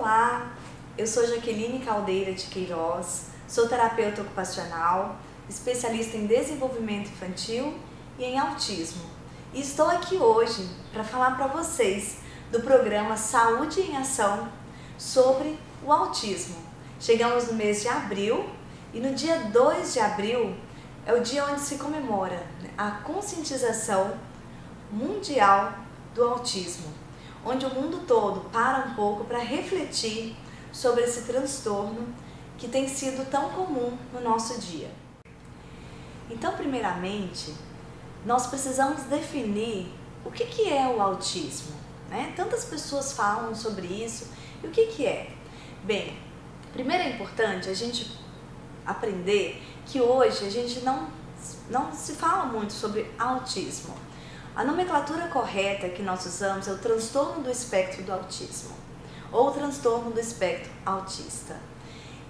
Olá, eu sou Jaqueline Caldeira de Queiroz, sou terapeuta ocupacional, especialista em desenvolvimento infantil e em autismo. E estou aqui hoje para falar para vocês do programa Saúde em Ação sobre o autismo. Chegamos no mês de abril e no dia 2 de abril é o dia onde se comemora a conscientização mundial do autismo, onde o mundo todo para um pouco para refletir sobre esse transtorno que tem sido tão comum no nosso dia. Então, primeiramente, nós precisamos definir o que é o autismo, né? Tantas pessoas falam sobre isso, e o que é? Bem, primeiro é importante a gente aprender que hoje a gente não se fala muito sobre autismo. A nomenclatura correta que nós usamos é o transtorno do espectro do autismo, ou transtorno do espectro autista.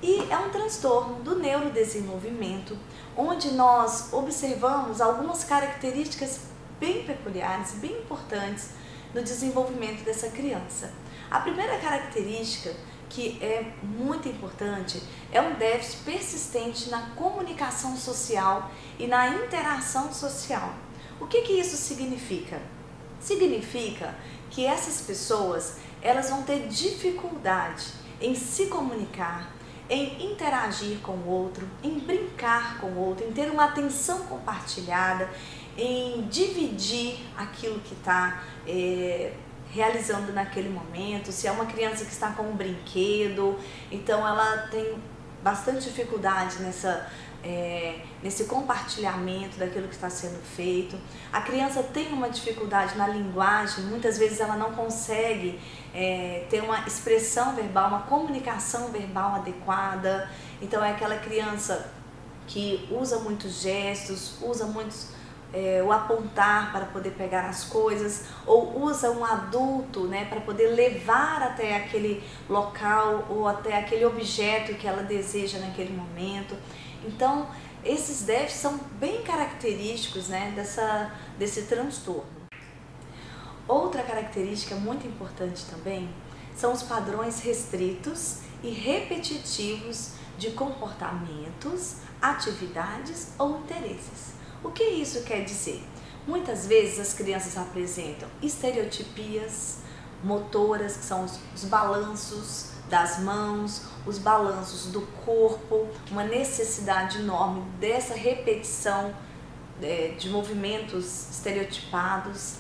E é um transtorno do neurodesenvolvimento, onde nós observamos algumas características bem peculiares, bem importantes no desenvolvimento dessa criança. A primeira característica, que é muito importante, é um déficit persistente na comunicação social e na interação social. O que isso significa? Significa que essas pessoas, elas vão ter dificuldade em se comunicar, em interagir com o outro, em brincar com o outro, em ter uma atenção compartilhada, em dividir aquilo que está realizando naquele momento. Se é uma criança que está com um brinquedo, então ela tem bastante dificuldade nesse compartilhamento daquilo que está sendo feito. A criança tem uma dificuldade na linguagem, muitas vezes ela não consegue ter uma expressão verbal, uma comunicação verbal adequada. Então é aquela criança que usa muitos gestos, usa o apontar para poder pegar as coisas, ou usa um adulto, né, para poder levar até aquele local ou até aquele objeto que ela deseja naquele momento. Então, esses déficits são bem característicos, né, desse transtorno. Outra característica muito importante também são os padrões restritos e repetitivos de comportamentos, atividades ou interesses. O que isso quer dizer? Muitas vezes as crianças apresentam estereotipias motoras, que são os balanços das mãos, os balanços do corpo, uma necessidade enorme dessa repetição de movimentos estereotipados.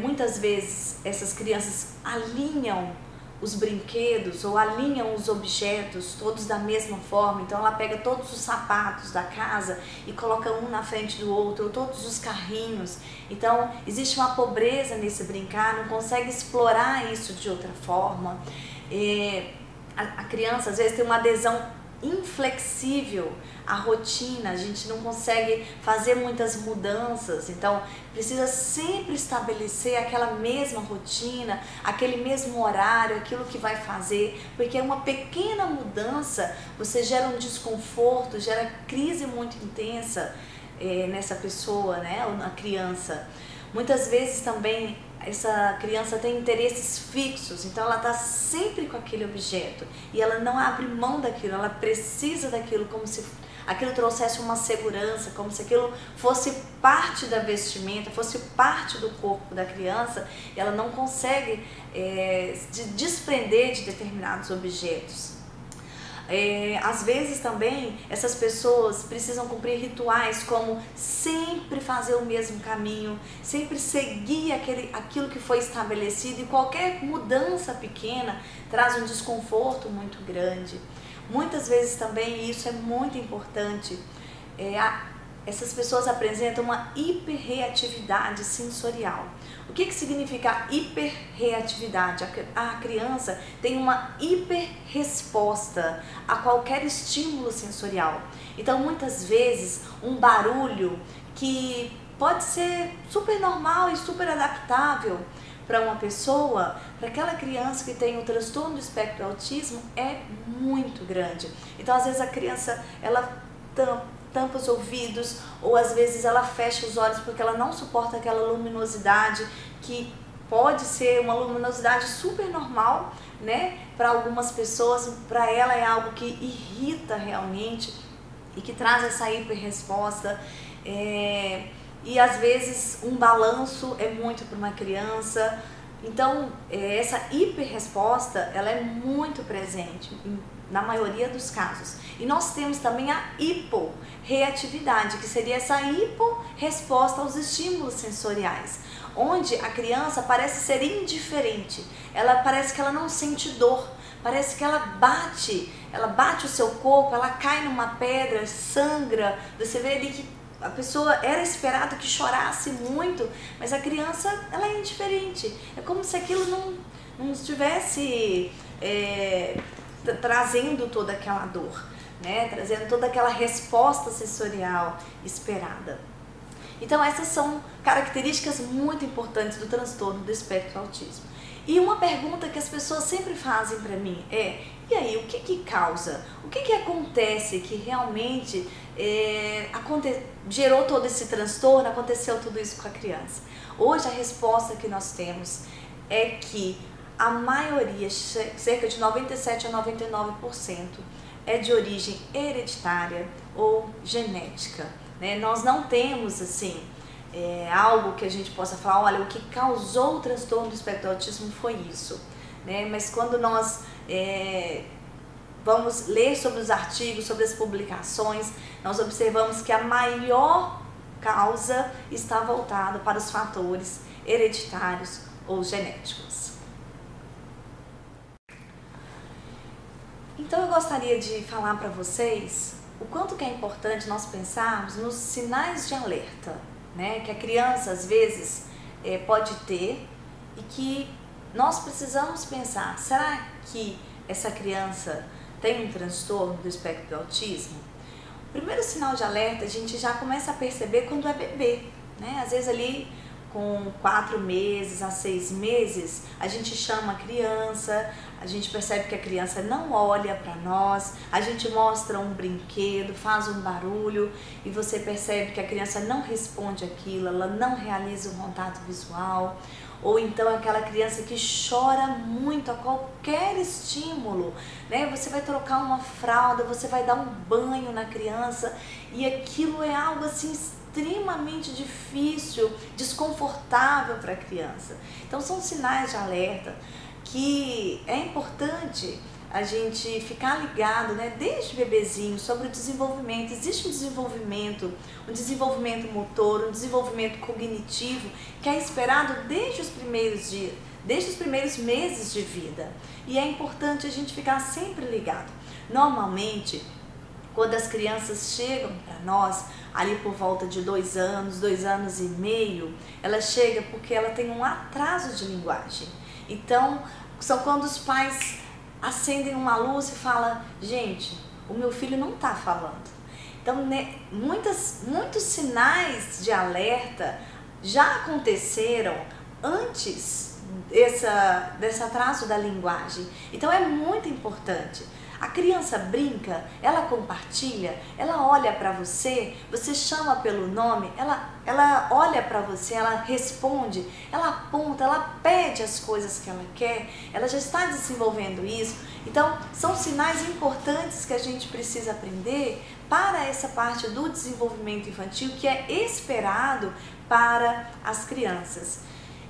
Muitas vezes essas crianças alinham os brinquedos ou alinham os objetos todos da mesma forma. Então ela pega todos os sapatos da casa e coloca um na frente do outro, ou todos os carrinhos. Então existe uma pobreza nesse brincar, não consegue explorar isso de outra forma. A criança às vezes tem uma adesão inflexível à rotina, a gente não consegue fazer muitas mudanças, então precisa sempre estabelecer aquela mesma rotina, aquele mesmo horário, aquilo que vai fazer, porque uma pequena mudança você gera um desconforto, gera crise muito intensa nessa pessoa, né, ou na criança. Muitas vezes também essa criança tem interesses fixos, então ela está sempre com aquele objeto e ela não abre mão daquilo, ela precisa daquilo como se aquilo trouxesse uma segurança, como se aquilo fosse parte da vestimenta, fosse parte do corpo da criança, e ela não consegue se desprender de determinados objetos. Às vezes também essas pessoas precisam cumprir rituais como sempre fazer o mesmo caminho, sempre seguir aquilo que foi estabelecido, e qualquer mudança pequena traz um desconforto muito grande. Muitas vezes também, isso é muito importante, essas pessoas apresentam uma hiperreatividade sensorial. O que significa hiperreatividade? A criança tem uma hiperresposta a qualquer estímulo sensorial. Então, muitas vezes, um barulho que pode ser super normal e super adaptável para uma pessoa, para aquela criança que tem o transtorno do espectro do autismo, é muito grande. Então, às vezes, a criança, ela tampa os ouvidos, ou às vezes ela fecha os olhos porque ela não suporta aquela luminosidade, que pode ser uma luminosidade super normal, né? para algumas pessoas, para ela é algo que irrita realmente e que traz essa hiperresposta. E às vezes um balanço é muito para uma criança. Então essa hiperresposta, ela é muito presente na maioria dos casos. E nós temos também a hiporreatividade, que seria essa hiporresposta aos estímulos sensoriais, onde a criança parece ser indiferente, ela parece que ela não sente dor, parece que ela bate o seu corpo, ela cai numa pedra, sangra, você vê ali que a pessoa era esperado que chorasse muito, mas a criança, ela é indiferente. É como se aquilo não estivesse trazendo toda aquela dor, né? Trazendo toda aquela resposta sensorial esperada. Então essas são características muito importantes do transtorno do espectro autismo. E uma pergunta que as pessoas sempre fazem para mim é: e aí, o que causa? O que acontece que realmente gerou todo esse transtorno, aconteceu tudo isso com a criança? Hoje a resposta que nós temos é que a maioria, cerca de 97 a 99%, é de origem hereditária ou genética, né? Nós não temos assim algo que a gente possa falar, olha, o que causou o transtorno do espectro do autismo foi isso, né? Mas quando nós vamos ler sobre os artigos, sobre as publicações, nós observamos que a maior causa está voltada para os fatores hereditários ou genéticos. Então eu gostaria de falar para vocês o quanto que é importante nós pensarmos nos sinais de alerta, né, que a criança às vezes pode ter e que nós precisamos pensar: será que essa criança tem um transtorno do espectro do autismo? O primeiro sinal de alerta a gente já começa a perceber quando é bebê, né? Às vezes ali com 4 meses a 6 meses, a gente chama a criança, a gente percebe que a criança não olha para nós, a gente mostra um brinquedo, faz um barulho e você percebe que a criança não responde aquilo, ela não realiza um contato visual. Ou então aquela criança que chora muito a qualquer estímulo, né? Você vai trocar uma fralda, você vai dar um banho na criança e aquilo é algo assim extremamente difícil, desconfortável para a criança. Então são sinais de alerta que é importante a gente ficar ligado, né, desde bebezinho, sobre o desenvolvimento. Existe um desenvolvimento motor, um desenvolvimento cognitivo que é esperado desde os primeiros dias, desde os primeiros meses de vida. E é importante a gente ficar sempre ligado. Normalmente, quando as crianças chegam para nós, ali por volta de 2 anos, 2 anos e meio, ela chega porque ela tem um atraso de linguagem. Então, são quando os pais acendem uma luz e falam: gente, o meu filho não está falando. Então, né, muitos sinais de alerta já aconteceram antes desse atraso da linguagem. Então é muito importante. A criança brinca, ela compartilha, ela olha para você, você chama pelo nome, ela olha para você, ela responde, ela aponta, ela pede as coisas que ela quer, ela já está desenvolvendo isso. Então, são sinais importantes que a gente precisa aprender para essa parte do desenvolvimento infantil que é esperado para as crianças.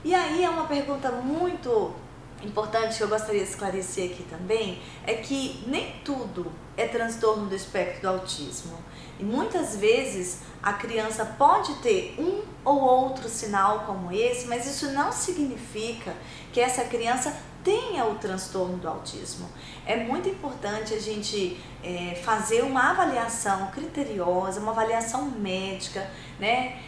E aí é uma pergunta muito importante que eu gostaria de esclarecer aqui também, é que nem tudo é transtorno do espectro do autismo. E muitas vezes a criança pode ter um ou outro sinal como esse, mas isso não significa que essa criança tenha o transtorno do autismo. É muito importante a gente fazer uma avaliação criteriosa, uma avaliação médica, né?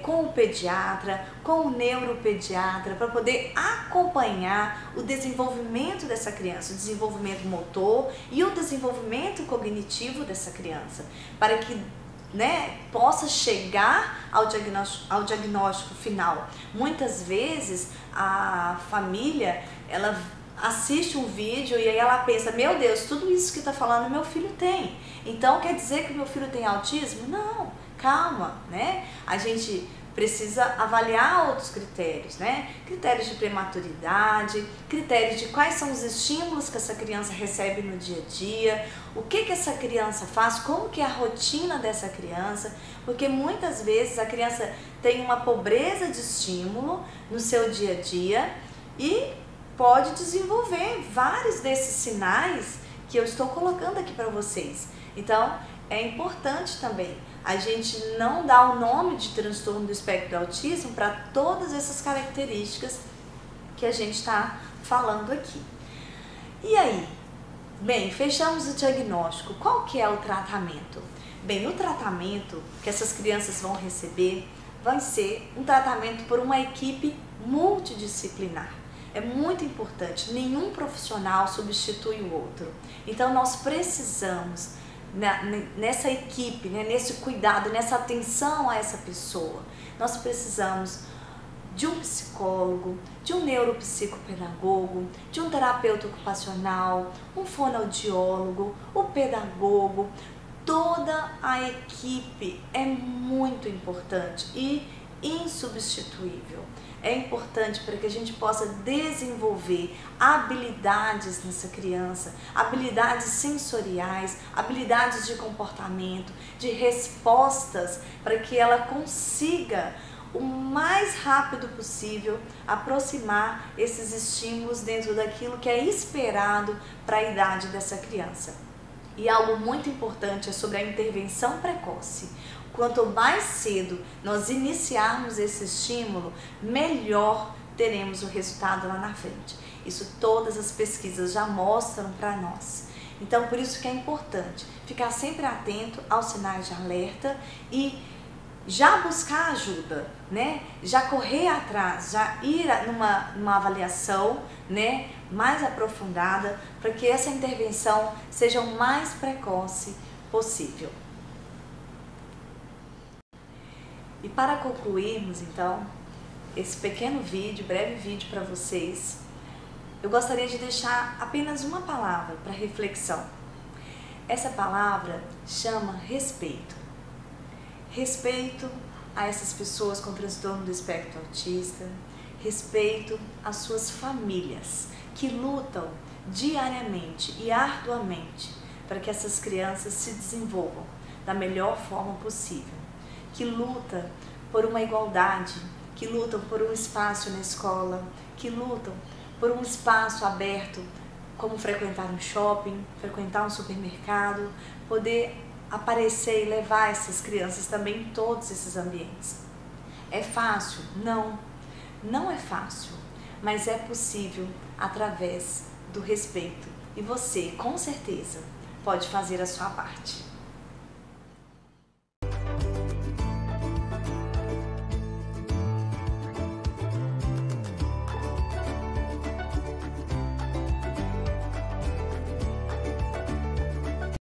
Com o pediatra, com o neuropediatra, para poder acompanhar o desenvolvimento dessa criança, o desenvolvimento motor e o desenvolvimento cognitivo dessa criança, para que, né, possa chegar ao diagnóstico final. Muitas vezes a família, ela assiste um vídeo e aí ela pensa: meu Deus, tudo isso que está falando meu filho tem, então quer dizer que meu filho tem autismo? Não, calma, né? A gente precisa avaliar outros critérios, né? Critérios de prematuridade, critérios de quais são os estímulos que essa criança recebe no dia a dia, o que essa criança faz, como que é a rotina dessa criança, porque muitas vezes a criança tem uma pobreza de estímulo no seu dia a dia e pode desenvolver vários desses sinais que eu estou colocando aqui para vocês. Então, é importante também a gente não dar o nome de transtorno do espectro do autismo para todas essas características que a gente está falando aqui. E aí? Bem, fechamos o diagnóstico. Qual que é o tratamento? Bem, o tratamento que essas crianças vão receber vai ser um tratamento por uma equipe multidisciplinar. É muito importante, nenhum profissional substitui o outro. Então nós precisamos, nessa equipe, né, nesse cuidado, nessa atenção a essa pessoa, nós precisamos de um psicólogo, de um neuropsicopedagogo, de um terapeuta ocupacional, um fonoaudiólogo, um pedagogo. Toda a equipe é muito importante e insubstituível. É importante para que a gente possa desenvolver habilidades nessa criança, habilidades sensoriais, habilidades de comportamento, de respostas, para que ela consiga o mais rápido possível aproximar esses estímulos dentro daquilo que é esperado para a idade dessa criança. E algo muito importante é sobre a intervenção precoce. Quanto mais cedo nós iniciarmos esse estímulo, melhor teremos o resultado lá na frente. Isso todas as pesquisas já mostram para nós. Então, por isso que é importante ficar sempre atento aos sinais de alerta e já buscar ajuda, né? Já correr atrás, já ir numa avaliação, né, mais aprofundada, para que essa intervenção seja o mais precoce possível. E para concluirmos, então, esse pequeno vídeo, breve vídeo para vocês, eu gostaria de deixar apenas uma palavra para reflexão. Essa palavra chama respeito. Respeito a essas pessoas com transtorno do espectro autista, respeito às suas famílias que lutam diariamente e arduamente para que essas crianças se desenvolvam da melhor forma possível, que lutam por uma igualdade, que lutam por um espaço na escola, que lutam por um espaço aberto, como frequentar um shopping, frequentar um supermercado, poder aparecer e levar essas crianças também em todos esses ambientes. É fácil? Não, não é fácil, mas é possível através do respeito. E você, com certeza, pode fazer a sua parte.